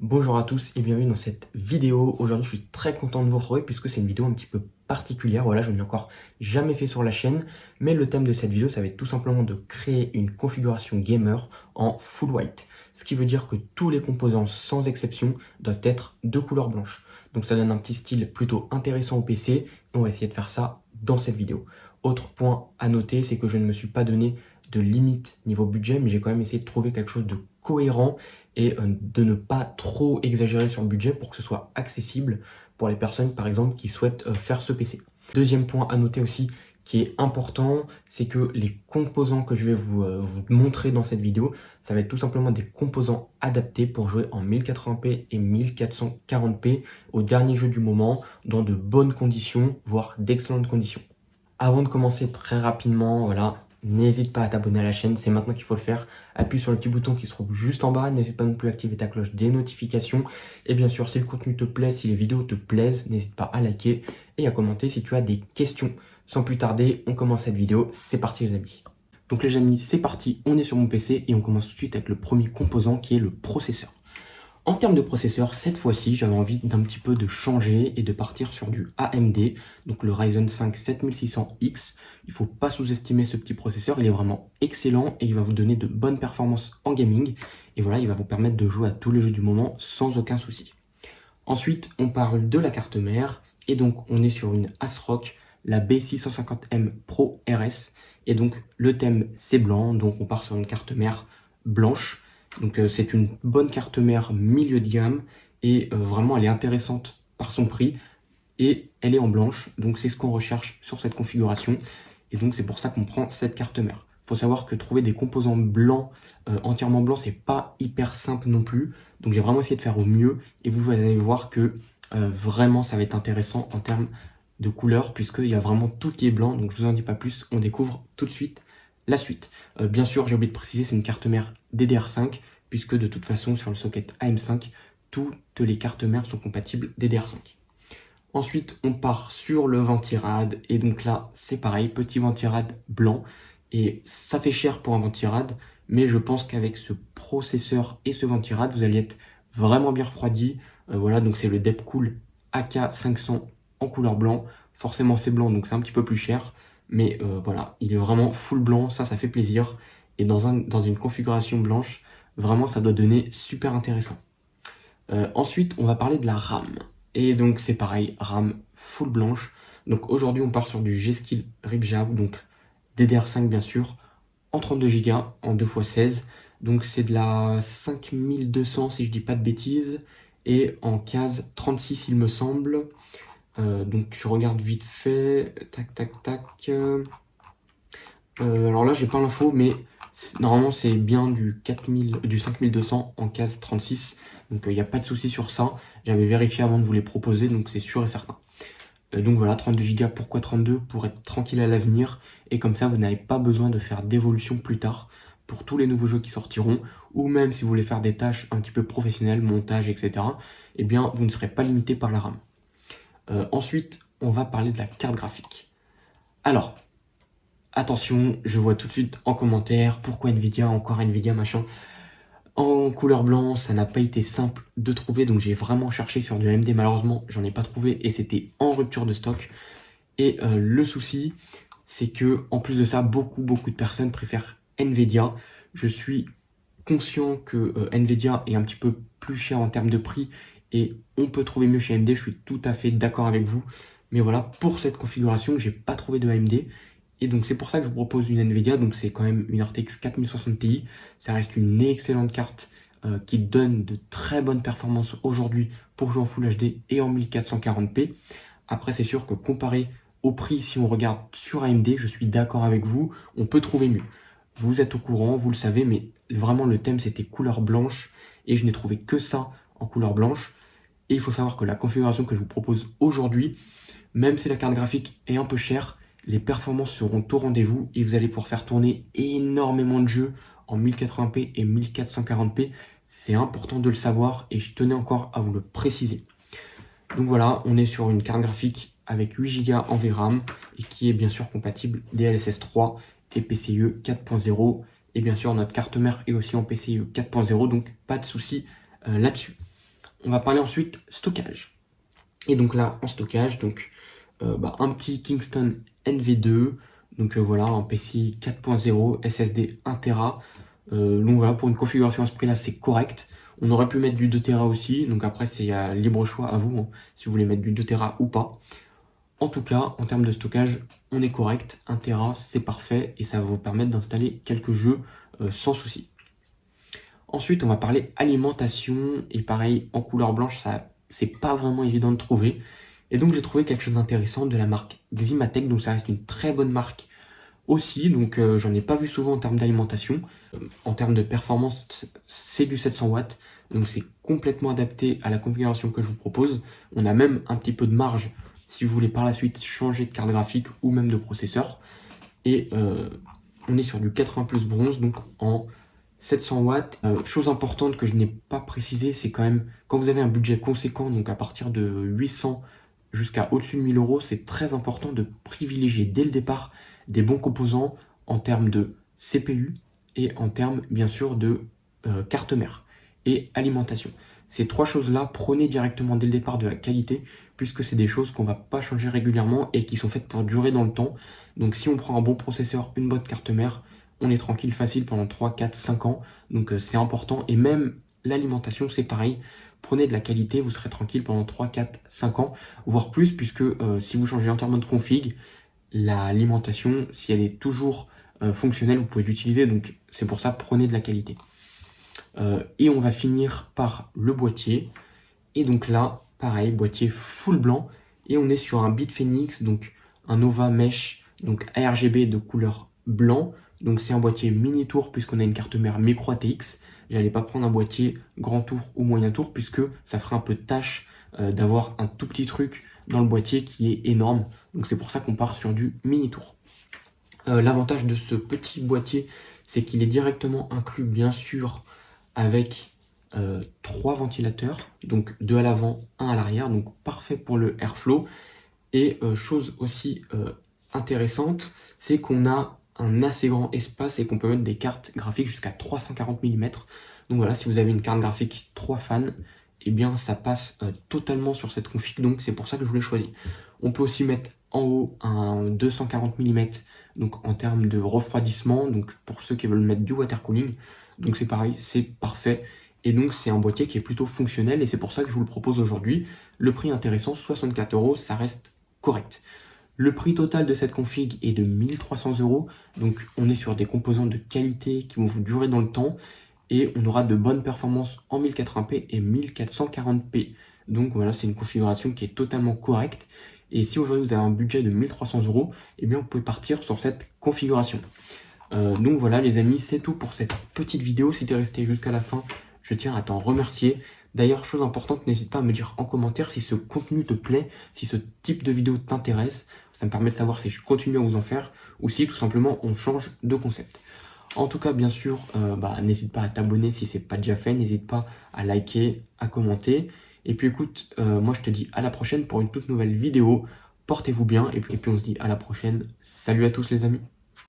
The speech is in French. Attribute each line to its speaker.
Speaker 1: Bonjour à tous et bienvenue dans cette vidéo. Aujourd'hui je suis très content de vous retrouver puisque c'est une vidéo un petit peu particulière. Voilà, je n'ai encore jamais fait sur la chaîne, mais le thème de cette vidéo ça va être tout simplement de créer une configuration gamer en full white. Ce qui veut dire que tous les composants sans exception doivent être de couleur blanche. Donc ça donne un petit style plutôt intéressant au PC et on va essayer de faire ça dans cette vidéo. Autre point à noter, c'est que je ne me suis pas donné de limite niveau budget, mais j'ai quand même essayé de trouver quelque chose de cohérent et de ne pas trop exagérer sur le budget pour que ce soit accessible pour les personnes par exemple qui souhaitent faire ce PC. Deuxième point à noter aussi qui est important, c'est que les composants que je vais vous montrer dans cette vidéo, ça va être tout simplement des composants adaptés pour jouer en 1080p et 1440p au dernier jeu du moment dans de bonnes conditions, voire d'excellentes conditions. Avant de commencer très rapidement, voilà, n'hésite pas à t'abonner à la chaîne, c'est maintenant qu'il faut le faire. Appuie sur le petit bouton qui se trouve juste en bas, n'hésite pas non plus à activer ta cloche des notifications. Et bien sûr, si le contenu te plaît, si les vidéos te plaisent, n'hésite pas à liker et à commenter si tu as des questions. Sans plus tarder, on commence cette vidéo, c'est parti les amis. Donc les amis, c'est parti, on est sur mon PC et on commence tout de suite avec le premier composant qui est le processeur. En termes de processeur, cette fois-ci, j'avais envie d'un petit peu de changer et de partir sur du AMD, donc le Ryzen 5 7600X. Il ne faut pas sous-estimer ce petit processeur, il est vraiment excellent et il va vous donner de bonnes performances en gaming. Et voilà, il va vous permettre de jouer à tous les jeux du moment sans aucun souci. Ensuite, on parle de la carte mère et donc on est sur une ASRock, la B650M Pro RS. Et donc le thème c'est blanc, donc on part sur une carte mère blanche. Donc c'est une bonne carte mère milieu de gamme et vraiment elle est intéressante par son prix et elle est en blanche, donc c'est ce qu'on recherche sur cette configuration et donc c'est pour ça qu'on prend cette carte mère. Il faut savoir que trouver des composants blancs, entièrement blancs, c'est pas hyper simple non plus, donc j'ai vraiment essayé de faire au mieux et vous allez voir que vraiment ça va être intéressant en termes de couleurs puisqu'il y a vraiment tout qui est blanc, donc je vous en dis pas plus, on découvre tout de suite la suite. Bien sûr, j'ai oublié de préciser, c'est une carte mère DDR5, puisque de toute façon, sur le socket AM5, toutes les cartes mères sont compatibles DDR5. Ensuite, on part sur le ventirad, et donc là, c'est pareil, petit ventirad blanc, et ça fait cher pour un ventirad, mais je pense qu'avec ce processeur et ce ventirad, vous allez être vraiment bien refroidi. Voilà, donc c'est le Depcool AK500 en couleur blanc. Forcément, c'est blanc, donc c'est un petit peu plus cher. Mais voilà, il est vraiment full blanc, ça fait plaisir. Et dans une configuration blanche, vraiment ça doit donner super intéressant. Ensuite, on va parler de la RAM. Et donc c'est pareil, RAM full blanche. Donc aujourd'hui, on part sur du G-Skill RipJab, donc DDR5 bien sûr, en 32 Go, en 2x16. Donc c'est de la 5200 si je dis pas de bêtises, et en case 36 il me semble. Donc je regarde vite fait, tac. Alors là j'ai pas l'info, mais normalement c'est bien du 5200 en case 36, donc il n'y a pas de souci sur ça. J'avais vérifié avant de vous les proposer, donc c'est sûr et certain. Donc voilà, 32 Go, pourquoi 32? Pour être tranquille à l'avenir, et comme ça vous n'avez pas besoin de faire d'évolution plus tard pour tous les nouveaux jeux qui sortiront, ou même si vous voulez faire des tâches un petit peu professionnelles, montage, etc., eh bien vous ne serez pas limité par la RAM. Ensuite, on va parler de la carte graphique. Alors, attention, je vois tout de suite en commentaire, pourquoi Nvidia, encore Nvidia, machin. En couleur blanc, ça n'a pas été simple de trouver, donc j'ai vraiment cherché sur du AMD, malheureusement, j'en ai pas trouvé et c'était en rupture de stock. Et le souci, c'est que en plus de ça, beaucoup de personnes préfèrent Nvidia. Je suis conscient que Nvidia est un petit peu plus cher en termes de prix et on peut trouver mieux chez AMD, je suis tout à fait d'accord avec vous. Mais voilà, pour cette configuration, j'ai pas trouvé de AMD. Et donc c'est pour ça que je vous propose une Nvidia, donc c'est quand même une RTX 4060 Ti. Ça reste une excellente carte qui donne de très bonnes performances aujourd'hui pour jouer en Full HD et en 1440p. Après c'est sûr que comparé au prix, si on regarde sur AMD, je suis d'accord avec vous, on peut trouver mieux. Vous êtes au courant, vous le savez, mais vraiment le thème c'était couleur blanche et je n'ai trouvé que ça en couleur blanche. Et il faut savoir que la configuration que je vous propose aujourd'hui, même si la carte graphique est un peu chère, les performances seront au rendez-vous et vous allez pouvoir faire tourner énormément de jeux en 1080p et 1440p. C'est important de le savoir et je tenais encore à vous le préciser. Donc voilà, on est sur une carte graphique avec 8 Go en VRAM et qui est bien sûr compatible DLSS 3 et PCIe 4.0. Et bien sûr, notre carte mère est aussi en PCIe 4.0, donc pas de souci là-dessus. On va parler ensuite stockage. Et donc là, en stockage, donc un petit Kingston NV2, donc voilà, un PCI 4.0, SSD 1 Tera. Donc voilà, pour une configuration à ce prix-là, c'est correct. On aurait pu mettre du 2 Tera aussi, donc après c'est libre choix à vous, hein, si vous voulez mettre du 2 Tera ou pas. En tout cas, en termes de stockage, on est correct. 1 Tera, c'est parfait et ça va vous permettre d'installer quelques jeux sans souci. Ensuite, on va parler alimentation et pareil, en couleur blanche, ça c'est pas vraiment évident de trouver. Et donc j'ai trouvé quelque chose d'intéressant de la marque Ximatec, donc ça reste une très bonne marque aussi, donc j'en ai pas vu souvent en termes d'alimentation. En termes de performance, c'est du 700 watts, donc c'est complètement adapté à la configuration que je vous propose. On a même un petit peu de marge si vous voulez par la suite changer de carte graphique ou même de processeur. Et on est sur du 80 plus bronze, donc en 700 watts. Chose importante que je n'ai pas précisé, c'est quand même quand vous avez un budget conséquent, donc à partir de 800 jusqu'à au-dessus de 1000 euros, c'est très important de privilégier dès le départ des bons composants en termes de CPU et en termes bien sûr de carte mère et alimentation. Ces trois choses-là, prenez directement dès le départ de la qualité puisque c'est des choses qu'on va pas changer régulièrement et qui sont faites pour durer dans le temps. Donc si on prend un bon processeur, une bonne carte mère, on est tranquille, facile pendant 3, 4, 5 ans. Donc c'est important. Et même l'alimentation, c'est pareil. Prenez de la qualité, vous serez tranquille pendant 3, 4, 5 ans, voire plus, puisque si vous changez entièrement de config, l'alimentation, si elle est toujours fonctionnelle, vous pouvez l'utiliser. Donc c'est pour ça, prenez de la qualité. Et on va finir par le boîtier. Et donc là, pareil, boîtier full blanc. Et on est sur un Bitfenix, donc un Nova Mesh, donc ARGB de couleur blanc. Donc c'est un boîtier mini tour puisqu'on a une carte mère micro ATX. J'allais pas prendre un boîtier grand tour ou moyen tour puisque ça ferait un peu de tâche d'avoir un tout petit truc dans le boîtier qui est énorme. Donc c'est pour ça qu'on part sur du mini tour. L'avantage de ce petit boîtier, c'est qu'il est directement inclus bien sûr avec 3 ventilateurs, donc 2 à l'avant, 1 à l'arrière, donc parfait pour le airflow. Et chose aussi intéressante, c'est qu'on a un assez grand espace et qu'on peut mettre des cartes graphiques jusqu'à 340 mm. Donc voilà, si vous avez une carte graphique 3 fans, eh bien ça passe totalement sur cette config, donc c'est pour ça que je l'ai choisi. On peut aussi mettre en haut un 240 mm, donc en termes de refroidissement, donc pour ceux qui veulent mettre du water cooling. Donc c'est pareil, c'est parfait. Et donc c'est un boîtier qui est plutôt fonctionnel et c'est pour ça que je vous le propose aujourd'hui. Le prix intéressant, 64 €, ça reste correct. Le prix total de cette config est de 1300 €, donc on est sur des composants de qualité qui vont vous durer dans le temps et on aura de bonnes performances en 1080p et 1440p. Donc voilà, c'est une configuration qui est totalement correcte. Et si aujourd'hui vous avez un budget de 1300 €, eh bien vous pouvez partir sur cette configuration. Donc voilà les amis, c'est tout pour cette petite vidéo. Si tu es resté jusqu'à la fin, je tiens à t'en remercier. D'ailleurs, chose importante, n'hésite pas à me dire en commentaire si ce contenu te plaît, si ce type de vidéo t'intéresse. Ça me permet de savoir si je continue à vous en faire ou si tout simplement on change de concept. En tout cas, bien sûr, n'hésite pas à t'abonner si c'est pas déjà fait. N'hésite pas à liker, à commenter. Et puis écoute, moi je te dis à la prochaine pour une toute nouvelle vidéo. Portez-vous bien et puis on se dit à la prochaine. Salut à tous les amis.